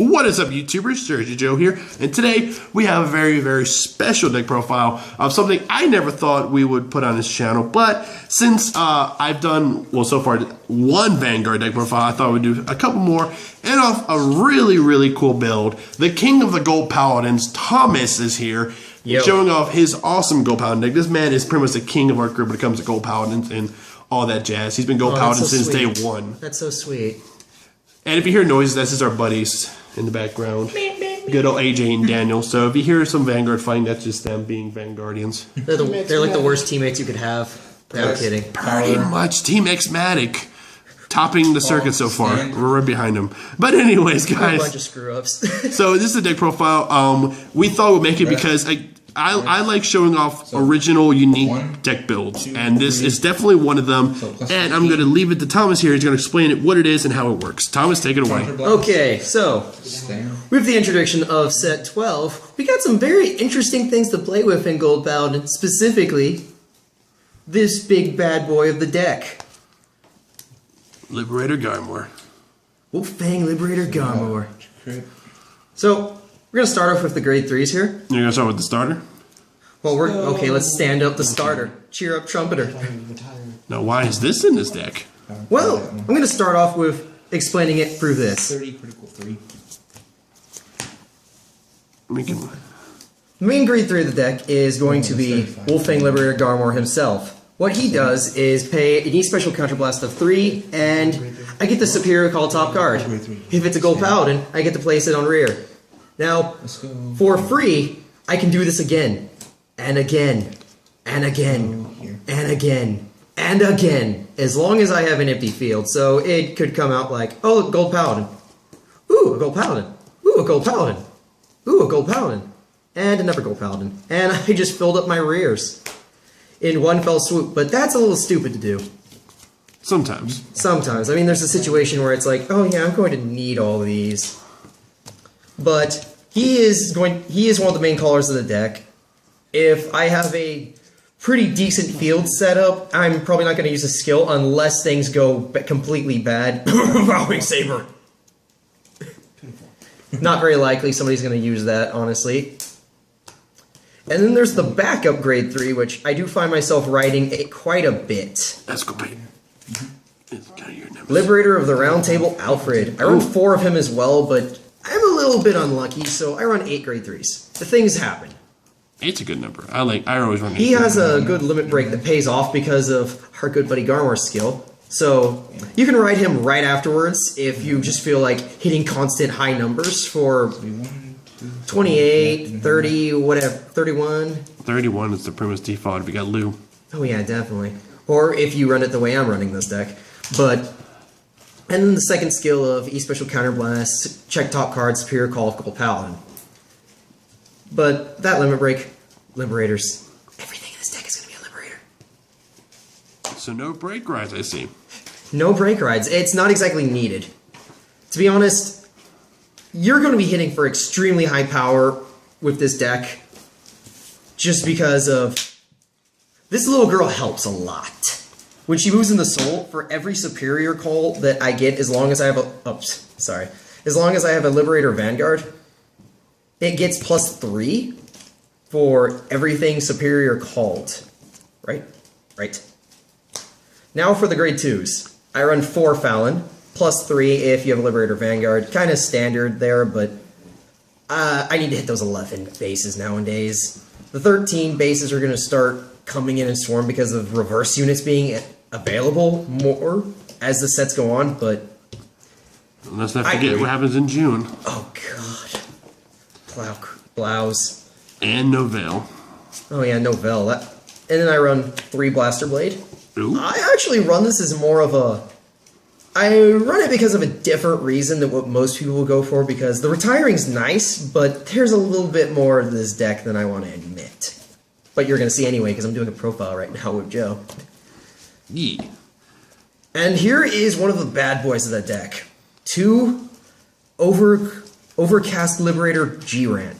What is up, YouTubers? Jersey Joe here, and today we have a very special deck profile of something I never thought we would put on this channel, but since I've done, well, so far one Vanguard deck profile, I thought we'd do a couple more, and off a really cool build. The king of the Gold Paladins, Thomas, is here, showing off his awesome Gold Paladin deck. This man is pretty much the king of our group when it comes to Gold Paladins and all that jazz. He's been Gold Paladin since day one. That's so sweet. And if you hear noises, that's just our buddies in the background. Good old AJ and Daniel. So if you hear some Vanguard fighting, that's just them being Vanguardians. They're like the worst teammates you could have. No kidding. Pretty much Team X-Matic. Topping the circuit so far. We're right behind them. But anyways, guys. A bunch of screw-ups. So this is a deck profile. We thought we'd make it because I like showing off original, unique deck builds, and this is definitely one of them. And I'm going to leave it to Thomas here. He's going to explain it, what it is, and how it works. Thomas, take it away. Okay, so with the introduction of set 12, we got some very interesting things to play with in Gold Paladin, specifically this big bad boy of the deck. Liberator Garmor. Wolfang Liberator Garmor. So, we're going to start off with the grade 3s here. You're going to start with the starter? Well, okay, let's stand up the starter. Cheer up, Trumpeter. Now, why is this in this deck? Well, I'm going to start off with explaining it through this. 30 critical 3. The main grade 3 of the deck is going to be Wolfang Liberator Garmor himself. What he does is pay an E-Special Counterblast of 3, and I get the Superior Call top card. If it's a Gold Paladin, I get to place it on rear. Now, for free, I can do this again, and again, and again, and again, and again, as long as I have an empty field. So it could come out like, oh, a Gold Paladin. Ooh, a Gold Paladin. Ooh, a Gold Paladin. Ooh, a Gold Paladin. And another Gold Paladin. And I just filled up my rears in one fell swoop, but that's a little stupid to do. Sometimes. Sometimes. I mean, there's a situation where it's like, oh yeah, I'm going to need all of these. But he is one of the main callers of the deck. If I have a pretty decent field setup, I'm probably not going to use a skill unless things go completely bad. Howling Saber. Not very likely somebody's going to use that, honestly. And then there's the backup grade 3, which I do find myself writing quite a bit. Let's go, Pete. Liberator of the Round Table, Alfred. I run 4 of him as well, but I'm a little bit unlucky, so I run 8 grade 3s. The things happen. 8's a good number. I always run 8. He has a good limit break that pays off because of our good buddy Garmor's skill. So you can ride him right afterwards if you just feel like hitting constant high numbers for 28, 30, whatever, 31. 31 is the Primus default if you got Lou. Oh yeah, definitely. Or if you run it the way I'm running this deck. But, and then the second skill of E-Special Counterblast, check top card, Superior Call of Gold Paladin. But that limit break, Liberators. Everything in this deck is going to be a Liberator. So no break rides, I see. No break rides. It's not exactly needed. To be honest, you're going to be hitting for extremely high power with this deck just because of this little girl helps a lot. When she moves in the soul, for every superior call that I get, as long as I have a as long as I have a Liberator Vanguard, it gets +3 for everything superior called. Right? Right. Now for the grade 2s. I run 4 Fallon, +3 if you have a Liberator Vanguard. Kind of standard there, but I need to hit those 11 bases nowadays. The 13 bases are going to start coming in Swarm because of reverse units being available more as the sets go on, but let's not forget what happens in June. Oh god. Blouse. And Novell. Oh yeah, Novell. And then I run 3 Blaster Blade. Ooh. I actually run this as more of a... I run it because of a different reason than what most people will go for, because the retiring's nice, but there's a little bit more of this deck than I want to admit. But you're going to see anyway, because I'm doing a profile right now with Joe. Yeah. And here is one of the bad boys of the deck. 2 Overcast Liberator Giraffe.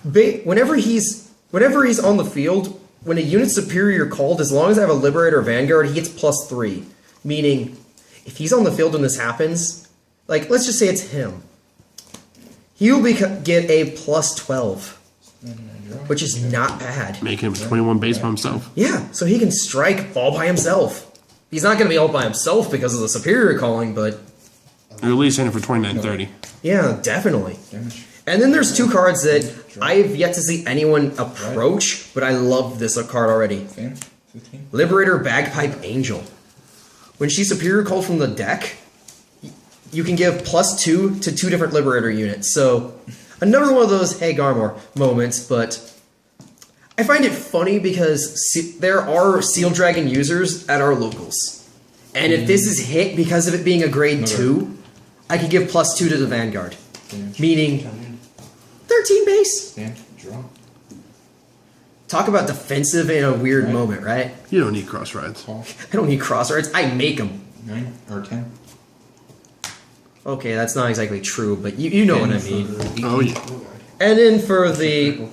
Whenever he's on the field, when a unit's superior called, as long as I have a Liberator Vanguard, he gets +3. Meaning, if he's on the field when this happens, like, let's just say it's him. He'll get a plus 12, which is not bad. Making him 21 base by himself. Yeah, so he can strike all by himself. He's not going to be all by himself because of the superior calling, but... Or at least in it for 29-30. Yeah, definitely. And then there's two cards that I've yet to see anyone approach, but I love this card already. Liberator Bagpipe Angel. When she's superior called from the deck, you can give +2 to 2 different Liberator units. So, another one of those Hey Garmor moments, but I find it funny because there are Seal Dragon users at our locals. And if this is hit because of it being a grade 2, I could give +2 to the Vanguard. Meaning 13 base. Talk about defensive in a weird moment, right? You don't need cross rides. I don't need cross rides. I make them. 9 or 10. Okay, that's not exactly true, but you know what I mean. Oh, yeah. And then for the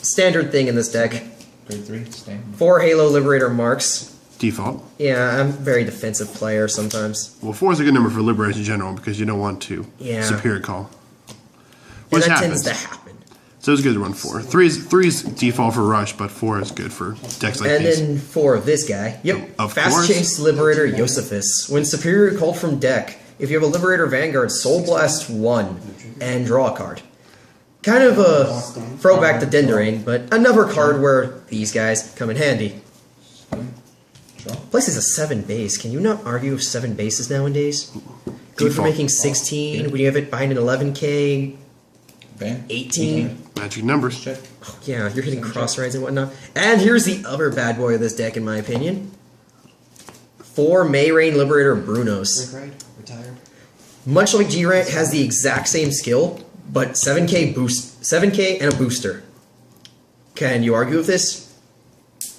standard thing in this deck, Grade 3, stand. 4 Halo Liberator marks. Default. Yeah, I'm a very defensive player sometimes. Well, 4 is a good number for Liberators in general because you don't want to superior call. And Which that happens. tends to happen. So it's good to run 4. 3's default for rush, but 4 is good for decks like And these. then for this guy, Of Fast course. Chase Liberator Josephus. When superior called from deck, if you have a Liberator Vanguard, Soul Blast 1 and draw a card. Kind of a throwback to Denderain, but another card where these guys come in handy. Place is a 7 base. Can you not argue with 7 bases nowadays? Good for Default. making 16 when you have it behind an 11k, 18. Magic numbers. Check. Yeah, you're hitting cross rides and whatnot. And here's the other bad boy of this deck, in my opinion. 4 Mayrain Liberator Brunos. Retired. Much like G-Rant has the exact same skill, but 7k boost, 7k and a booster. Can you argue with this?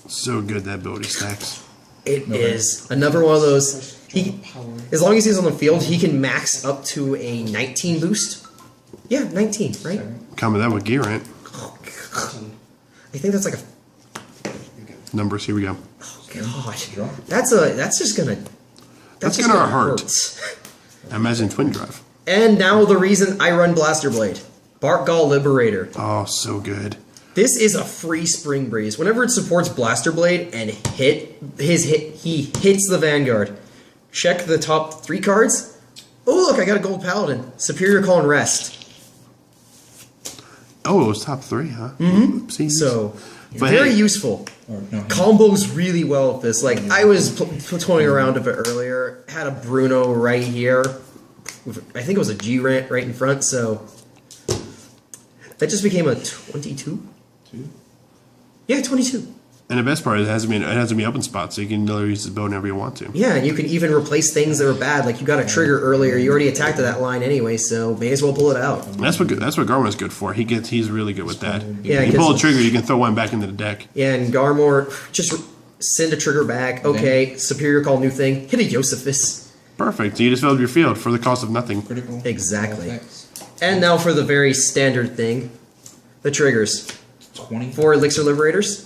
So good that ability stacks. It is another one of those. As long as he's on the field, he can max up to a 19 boost. Yeah, 19, right? Coming that with Gearant. I think that's like a Numbers, here we go. God. That's just gonna. That's just gonna hurt. Imagine Twin Drive. And now the reason I run Blaster Blade, Bartgall Liberator. Oh, so good. This is a free Spring Breeze. Whenever it supports Blaster Blade and he hits the Vanguard. Check the top 3 cards. Oh look, I got a Gold Paladin. Superior Call and Rest. Oh, it was top 3, huh? Oopsies. So But very hey. useful. No. Combos really well with this. Like I was toying around with it earlier. Had a Bruno right here. I think it was a G-Rant right in front. So that just became a 22. 2. Yeah, 22. And the best part is it has to be open spot, so you can literally use the bow whenever you want to. Yeah, and you can even replace things that are bad. Like you got a trigger earlier. You already attacked to that line anyway, so may as well pull it out. And that's what Garmin's good for. He's really good with that. Yeah, you pull a 'cause- trigger, you can throw one back into the deck. Yeah, and Garmor, just send a trigger back. Okay, Superior Call, new thing. Hit a Josephus. Perfect. So you just filled your field for the cost of nothing. Critical. Exactly. Effects. And now for the very standard thing, the triggers. 20. 4 Elixir Liberators.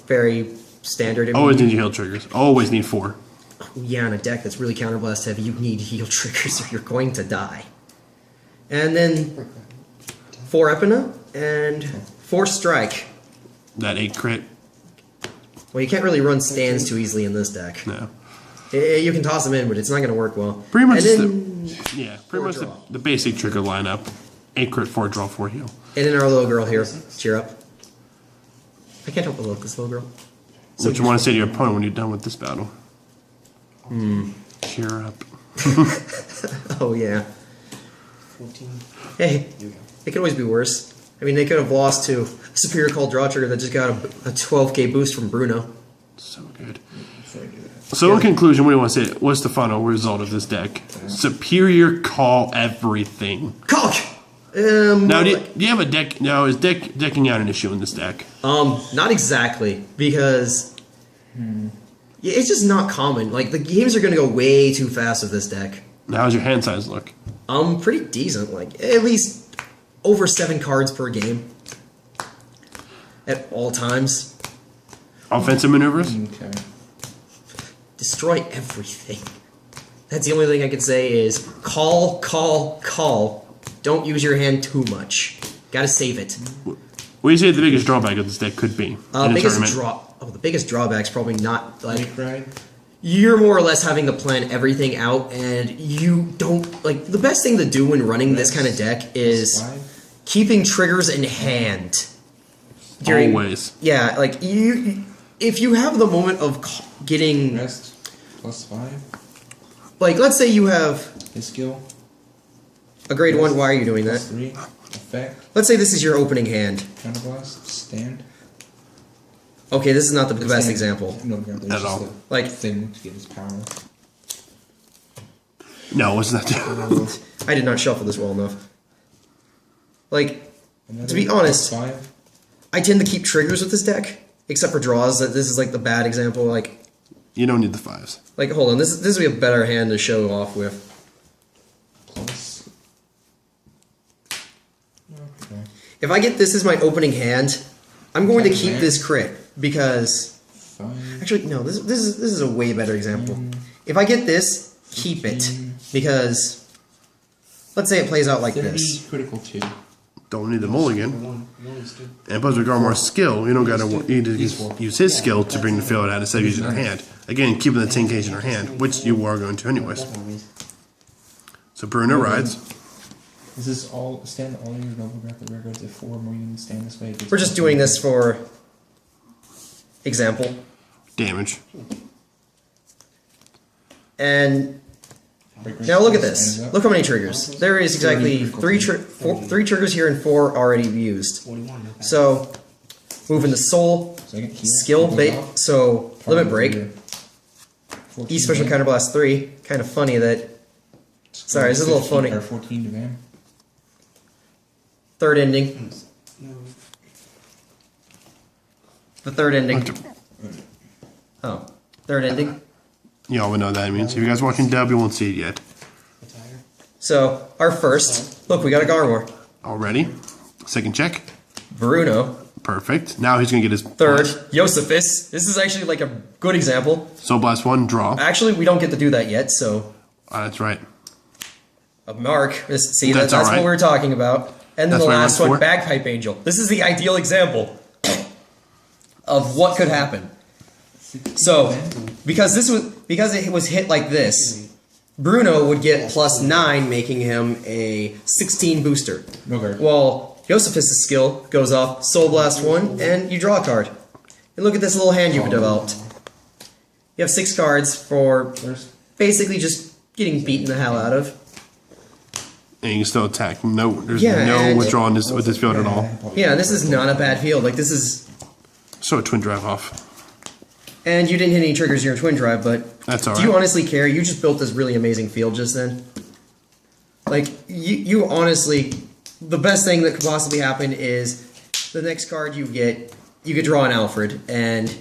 Very standard. Always need your heal triggers. Always need 4. Yeah, on a deck that's really counterblast heavy, you need heal triggers or you're going to die. And then 4 Epina and 4 Strike. That 8 crit. Well, you can't really run stands too easily in this deck. No. You can toss them in, but it's not going to work well. Pretty much And then, pretty much draw. the basic trigger lineup. 8 crit, 4 draw, 4 heal. and then our little girl here. Cheer up. I can't help but love this little girl. What you want to say to your opponent when you're done with this battle? Cheer up. Oh, yeah. 14. Hey, it could always be worse. I mean, they could have lost to a Superior Call Draw Trigger that just got a 12k boost from Bruno. So good. Before I do that. So in conclusion, what do you want to say? What's the final result of this deck? Superior call everything. Cock! Now, do you have a deck? Now, is decking out an issue in this deck? Not exactly, because yeah, it's just not common. Like, the games are going to go way too fast with this deck. Now, how's your hand size look? Pretty decent. Like, at least over 7 cards per game. At all times. Offensive maneuvers? Okay. destroy everything. That's the only thing I can say is call, call, call. Don't use your hand too much. Gotta save it. What do you say the biggest drawback of this deck could be? The biggest drawback's probably not like Lake Ride. you're more or less having to plan everything out, and you don't like the best thing to do when running this kind of deck is +5. keeping triggers in hand. Always. Yeah, like you, if you have the moment of getting Rest +5. like, let's say you have His skill a grade 1. Why are you doing that? +3. Effect. Let's say this is your opening hand. Counterblast. Stand. Okay, this is not the best Stand. example. No, there's At just all. a Like- thing to get his power. No, it's not. I did not shuffle this well enough. Like, Another to be honest, +5. I tend to keep triggers with this deck, except for draws. That this is like the bad example. You don't need the 5s. Like hold on, this would be a better hand to show off with. Plus. Okay. If I get this as my opening hand, I'm going to keep this crit because 5. actually no, this is a way better example. If I get this, keep it because let's say it plays out like 30 this. critical 2. Don't need the mulligan. One is good. And plus, with Garmore's skill, you don't gotta need to use his skill to bring the field out instead of using your hand. Again, keeping the 10 cage in your hand, which you are going to anyways. So Bruno rides. Is this all stand all your noble graphic records if 4 more units stand this way? We're just doing this for example. Damage. And now look at this. Look how many triggers. There is exactly three triggers here and 4 already used. 41. Okay. So moving the soul, Second here, skill goes bait. off. So limit break. 14 E special to counterblast 3. Kind of funny that. Sorry, this is a little 15 funny. Or 14 to Van. Third ending. No. The third ending. Oh, third ending. Y'all would know what that means. If you guys watching dub, you won't see it yet. Retire. So our first. Look, we got a Garmor. Already. Second check. Bruno. Perfect. Now he's gonna get his Third, Josephus. This is actually like a good example. Soul Blast 1, draw. Actually, we don't get to do that yet, so. That's right. A mark. See, That's that's all right. what we were talking about. And then That's the what I last went one, for. Bagpipe Angel. This is the ideal example of what could happen. So, because it was hit like this, Bruno would get +9, making him a 16 booster. No guard. Well, Josephus' skill goes off Soul Blast 1, and you draw a card. And look at this little hand you've developed. You have 6 cards for First. basically just getting beaten the hell out of. And you can still attack. No, there's Yeah, no and- withdrawal with this field at all. Yeah, this is not a bad field. Like, this is... So a twin drive off. And you didn't hit any triggers in your twin drive, but... That's all Do you right. honestly care? You just built this really amazing field just then. Like, you honestly... The best thing that could possibly happen is the next card you get draw an Alfred, and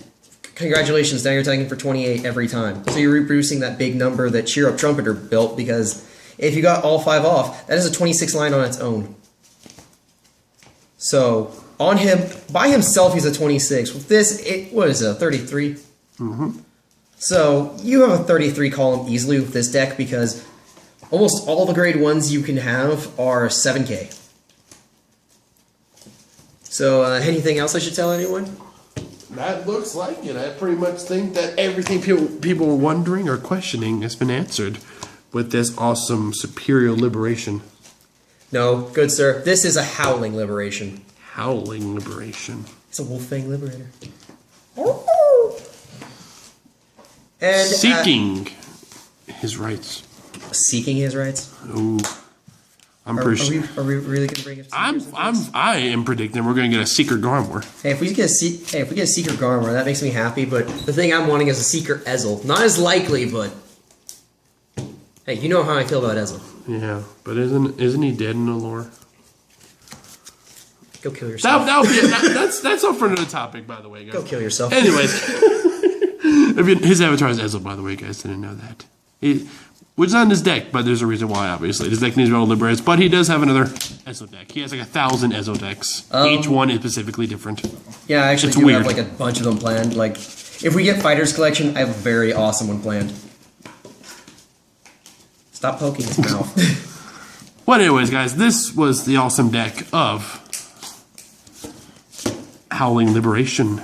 congratulations, now you're attacking for 28 every time. So you're reproducing that big number that Cheer Up Trumpeter built, because if you got all 5 off, that is a 26 line on its own. So, on him, by himself, he's a 26. With this, what is it, a 33? Mm-hmm. So, you have a 33 column easily with this deck, because almost all the grade 1s you can have are 7k. So, anything else I should tell anyone? That looks like it. I pretty much think that everything people were wondering or questioning has been answered with this awesome superior liberation. No, good sir. This is a Howling Liberation. Howling liberation. It's a Wolfang Liberator. And Seeking his rights. seeking his rights. Ooh. I'm pretty sure. Are we really gonna bring it? I am predicting we're gonna get a Seeker Garmor. Hey, if we get a Seeker Garmor, that makes me happy. But the thing I'm wanting is a Seeker Ezel. Not as likely, but hey, you know how I feel about Ezel. Yeah, but isn't he dead in the lore? Go kill yourself. That's up for another topic, by the way, guys. Go kill yourself. Anyways, his avatar is Ezel, by the way, guys. Didn't know that. Which is not in his deck, but there's a reason why, obviously. His deck needs to be Liberators, but he does have another Ezel deck. He has like 1,000 Ezel decks. Each one is specifically different. Yeah, I actually It's do weird. have like a bunch of them planned. Like, If we get Fighters Collection, I have a very awesome one planned. Stop poking his mouth. But anyways, guys, this was the awesome deck of Howling Liberation.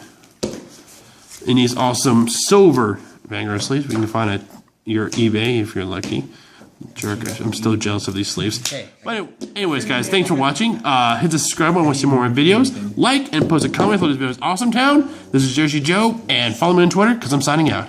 In these awesome silver Vanguard sleeves. We can find at your eBay if you're lucky. Jerk, I'm still jealous of these sleeves. Okay. But anyways, guys, thanks for watching. Hit the subscribe button to see more of my videos. Like and post a comment if this video is awesome town. This is Jersey Joe, and follow me on Twitter because I'm signing out.